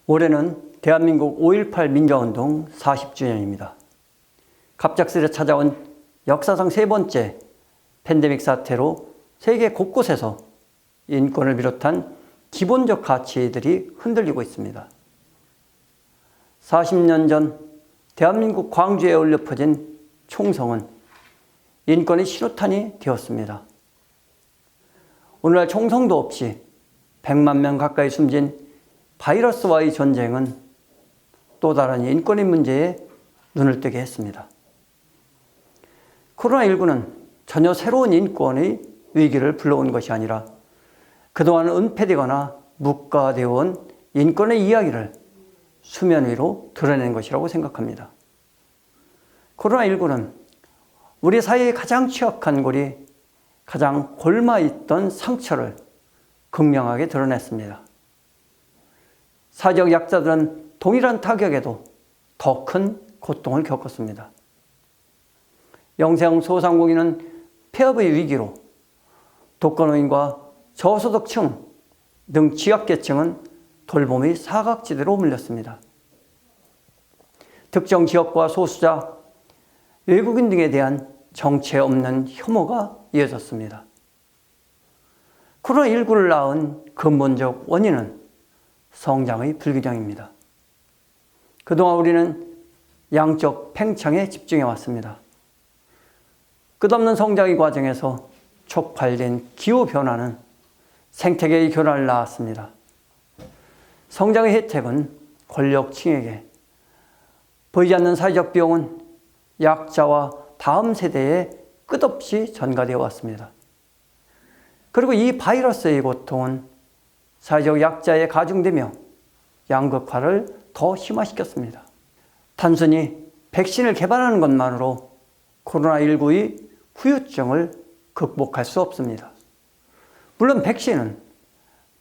올해는 대한민국 5.18 민주화운동 40주년입니다. 갑작스레 찾아온 역사상 세 번째 팬데믹 사태로 세계 곳곳에서 인권을 비롯한 기본적 가치들이 흔들리고 있습니다. 40년 전 대한민국 광주에 울려 퍼진 총성은 인권의 신호탄이 되었습니다. 오늘날 총성도 없이 100만 명 가까이 숨진 바이러스와의 전쟁은 또 다른 인권의 문제에 눈을 뜨게 했습니다. 코로나19는 전혀 새로운 인권의 위기를 불러온 것이 아니라 그동안 은폐되거나 묵과되어 온 인권의 이야기를 수면 위로 드러낸 것이라고 생각합니다. 코로나19는 우리 사회의 가장 취약한 골이 가장 골마있던 상처를 극명하게 드러냈습니다. 사회적 약자들은 동일한 타격에도 더 큰 고통을 겪었습니다. 영세형 소상공인은 폐업의 위기로, 독거노인과 저소득층 등 취약계층은 돌봄의 사각지대로 물렸습니다. 특정 지역과 소수자, 외국인 등에 대한 정체 없는 혐오가 이어졌습니다. 코로나19를 낳은 근본적 원인은 성장의 불균형입니다. 그동안 우리는 양적 팽창에 집중해 왔습니다. 끝없는 성장의 과정에서 촉발된 기후변화는 생태계의 교란을 낳았습니다. 성장의 혜택은 권력층에게, 보이지 않는 사회적 비용은 약자와 다음 세대에 끝없이 전가되어 왔습니다. 그리고 이 바이러스의 고통은 사회적 약자에 가중되며 양극화를 더 심화시켰습니다. 단순히 백신을 개발하는 것만으로 코로나19의 후유증을 극복할 수 없습니다. 물론 백신은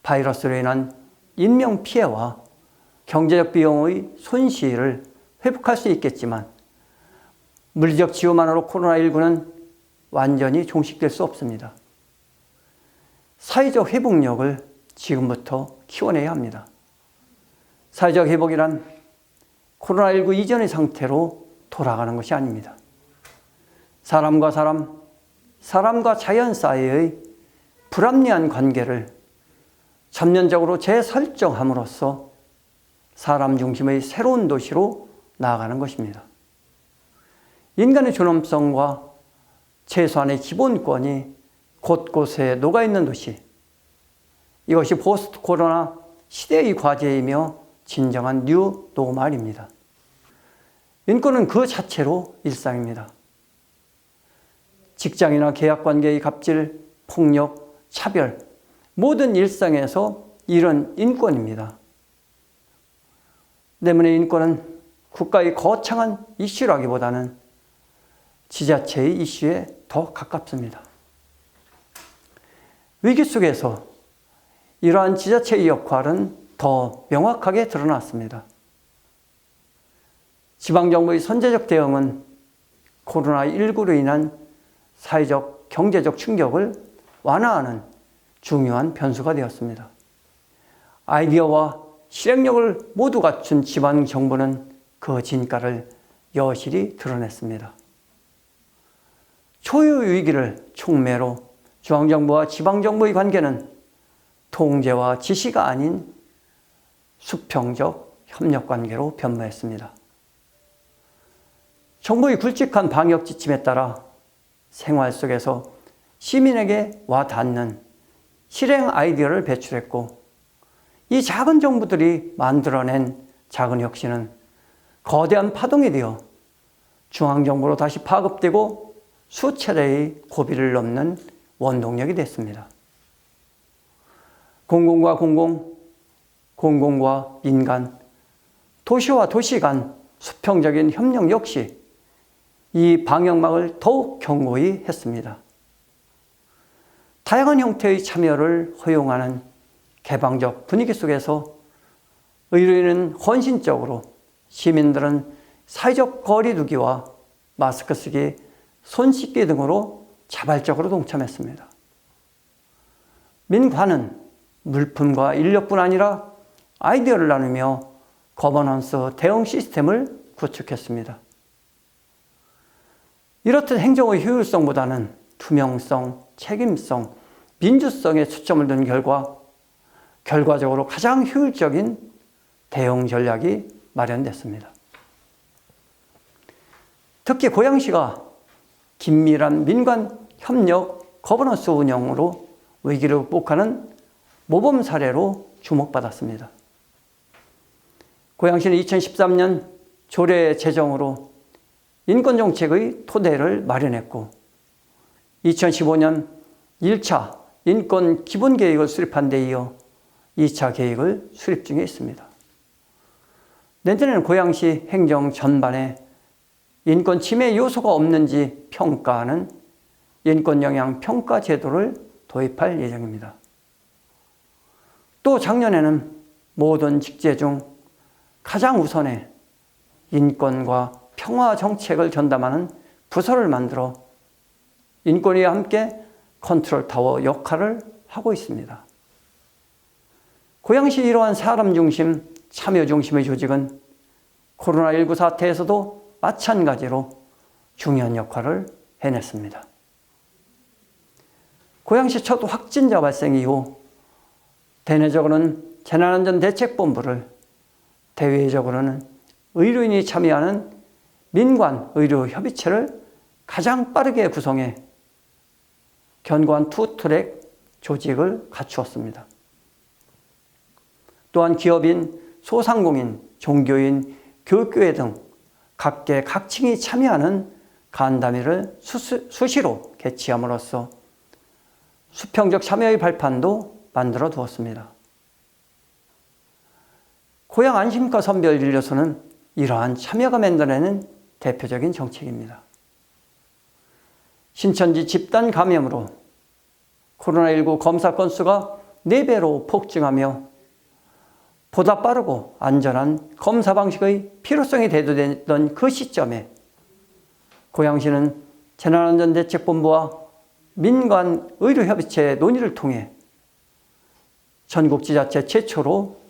바이러스로 인한 인명피해와 경제적 비용의 손실을 회복할 수 있겠지만 물리적 치유만으로 코로나19는 완전히 종식될 수 없습니다. 사회적 회복력을 지금부터 키워내야 합니다. 사회적 회복이란 코로나19 이전의 상태로 돌아가는 것이 아닙니다. 사람과 사람, 사람과 자연 사이의 불합리한 관계를 전면적으로 재설정함으로써 사람 중심의 새로운 도시로 나아가는 것입니다. 인간의 존엄성과 최소한의 기본권이 곳곳에 녹아있는 도시, 이것이 포스트 코로나 시대의 과제이며 진정한 뉴 노멀입니다. 인권은 그 자체로 일상입니다. 직장이나 계약관계의 갑질, 폭력, 차별, 모든 일상에서 이런 인권입니다. 때문에 인권은 국가의 거창한 이슈라기보다는 지자체의 이슈에 더 가깝습니다. 위기 속에서 이러한 지자체의 역할은 더 명확하게 드러났습니다. 지방정부의 선제적 대응은 코로나19로 인한 사회적, 경제적 충격을 완화하는 중요한 변수가 되었습니다. 아이디어와 실행력을 모두 갖춘 지방정부는 그 진가를 여실히 드러냈습니다. 초유 위기를 촉매로 중앙정부와 지방정부의 관계는 통제와 지시가 아닌 수평적 협력관계로 변모했습니다. 정부의 굵직한 방역 지침에 따라 생활 속에서 시민에게 와 닿는 실행 아이디어를 배출했고, 이 작은 정부들이 만들어낸 작은 혁신은 거대한 파동이 되어 중앙정부로 다시 파급되고 수차례의 고비를 넘는 원동력이 됐습니다. 공공과 공공, 공공과 민간, 도시와 도시 간 수평적인 협력 역시 이 방역망을 더욱 견고히 했습니다. 다양한 형태의 참여를 허용하는 개방적 분위기 속에서 의료인은 헌신적으로, 시민들은 사회적 거리 두기와 마스크 쓰기, 손 씻기 등으로 자발적으로 동참했습니다. 민관은 물품과 인력뿐 아니라 아이디어를 나누며 거버넌스 대응 시스템을 구축했습니다. 이렇듯 행정의 효율성보다는 투명성, 책임성, 민주성에 초점을 둔 결과적으로 가장 효율적인 대응 전략이 마련됐습니다. 특히 고양시가 긴밀한 민관 협력 거버넌스 운영으로 위기를 극복하는 모범 사례로 주목받았습니다. 고양시는 2013년 조례 제정으로 인권정책의 토대를 마련했고 2015년 1차 인권 기본계획을 수립한 데 이어 2차 계획을 수립 중에 있습니다. 내년에는 고양시 행정 전반에 인권 침해 요소가 없는지 평가하는 인권 영향 평가 제도를 도입할 예정입니다. 또 작년에는 모든 직제 중 가장 우선의 인권과 평화 정책을 전담하는 부서를 만들어 인권위와 함께 컨트롤 타워 역할을 하고 있습니다. 고양시 이러한 사람 중심, 참여 중심의 조직은 코로나19 사태에서도 마찬가지로 중요한 역할을 해냈습니다. 고양시 첫 확진자 발생 이후 대내적으로는 재난안전대책본부를, 대외적으로는 의료인이 참여하는 민관의료협의체를 가장 빠르게 구성해 견고한 투트랙 조직을 갖추었습니다. 또한 기업인, 소상공인, 종교인, 교육교회 등 각계 각층이 참여하는 간담회를 수시로 개최함으로써 수평적 참여의 발판도 만들어 두었습니다. 고양 안심과 선별진료소는 이러한 참여가 만들어내는 대표적인 정책입니다. 신천지 집단 감염으로 코로나19 검사 건수가 4배로 폭증하며 보다 빠르고 안전한 검사 방식의 필요성이 대두됐던 그 시점에 고양시는 재난안전대책본부와 민관의료협의체 논의를 통해 전국 지자체 최초로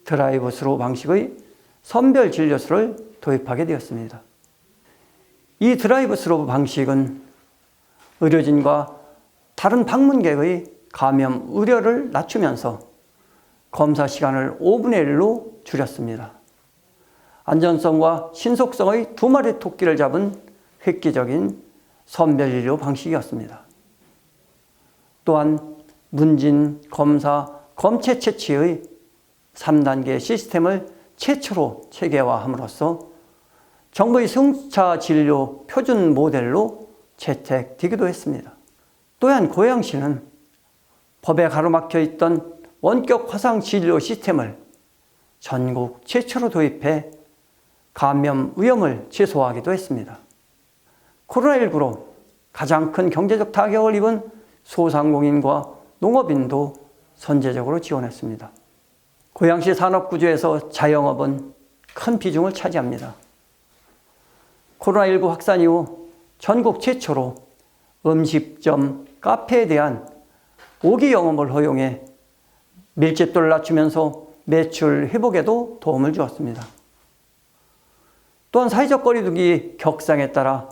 드라이브스루 방식의 선별진료소를 도입하게 되었습니다. 이 드라이브스루 방식은 의료진과 다른 방문객의 감염 우려를 낮추면서 검사 시간을 5분의 1로 줄였습니다. 안전성과 신속성의 두 마리 토끼를 잡은 획기적인 선별진료 방식이었습니다. 또한 문진, 검사, 검체 채취의 3단계 시스템을 최초로 체계화함으로써 정부의 승차 진료 표준 모델로 채택되기도 했습니다. 또한 고양시는 법에 가로막혀 있던 원격 화상 진료 시스템을 전국 최초로 도입해 감염 위험을 최소화하기도 했습니다. 코로나19로 가장 큰 경제적 타격을 입은 소상공인과 농업인도 선제적으로 지원했습니다. 고양시 산업구조에서 자영업은 큰 비중을 차지합니다. 코로나19 확산 이후 전국 최초로 음식점, 카페에 대한 5기 영업을 허용해 밀집도를 낮추면서 매출 회복에도 도움을 주었습니다. 또한 사회적 거리두기 격상에 따라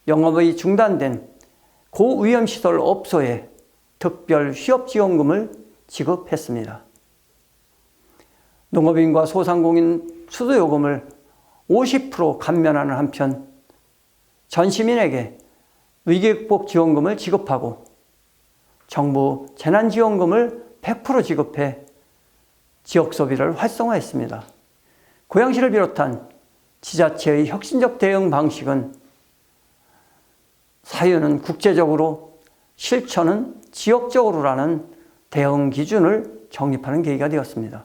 영업이 중단된 고위험시설 업소에 특별 휴업지원금을 지급했습니다. 농업인과 소상공인 수도요금을 50% 감면하는 한편 전 시민에게 위기극복 지원금을 지급하고 정부 재난지원금을 100% 지급해 지역 소비를 활성화했습니다. 고양시를 비롯한 지자체의 혁신적 대응 방식은 사유는 국제적으로, 실천은 지역적으로라는 대응 기준을 정립하는 계기가 되었습니다.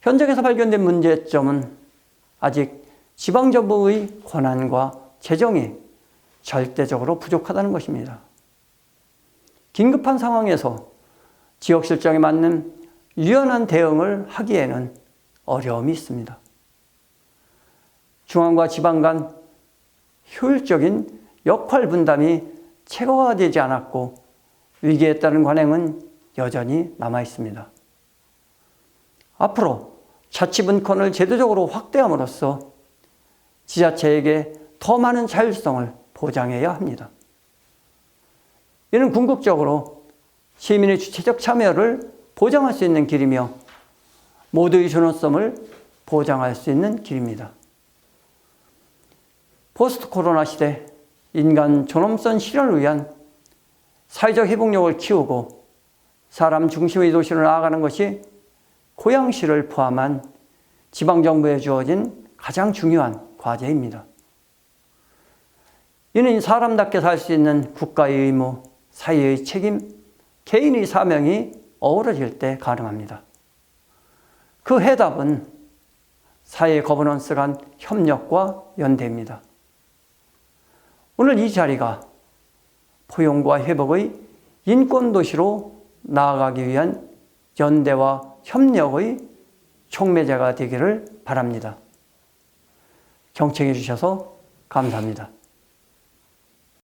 현장에서 발견된 문제점은 아직 지방정부의 권한과 재정이 절대적으로 부족하다는 것입니다. 긴급한 상황에서 지역 실정에 맞는 유연한 대응을 하기에는 어려움이 있습니다. 중앙과 지방 간 효율적인 역할 분담이 체계화되지 않았고 위기에 따른 관행은 여전히 남아 있습니다. 앞으로 자치분권을 제도적으로 확대함으로써 지자체에게 더 많은 자율성을 보장해야 합니다. 이는 궁극적으로 시민의 주체적 참여를 보장할 수 있는 길이며 모두의 존엄성을 보장할 수 있는 길입니다. 포스트 코로나 시대 인간 존엄성 실현을 위한 사회적 회복력을 키우고 사람 중심의 도시로 나아가는 것이 고양시를 포함한 지방정부에 주어진 가장 중요한 과제입니다. 이는 사람답게 살 수 있는 국가의 의무, 사회의 책임, 개인의 사명이 어우러질 때 가능합니다. 그 해답은 사회 거버넌스 간 협력과 연대입니다. 오늘 이 자리가 포용과 회복의 인권도시로 나아가기 위한 연대와 협력의 촉매제가 되기를 바랍니다. 경청해 주셔서 감사합니다.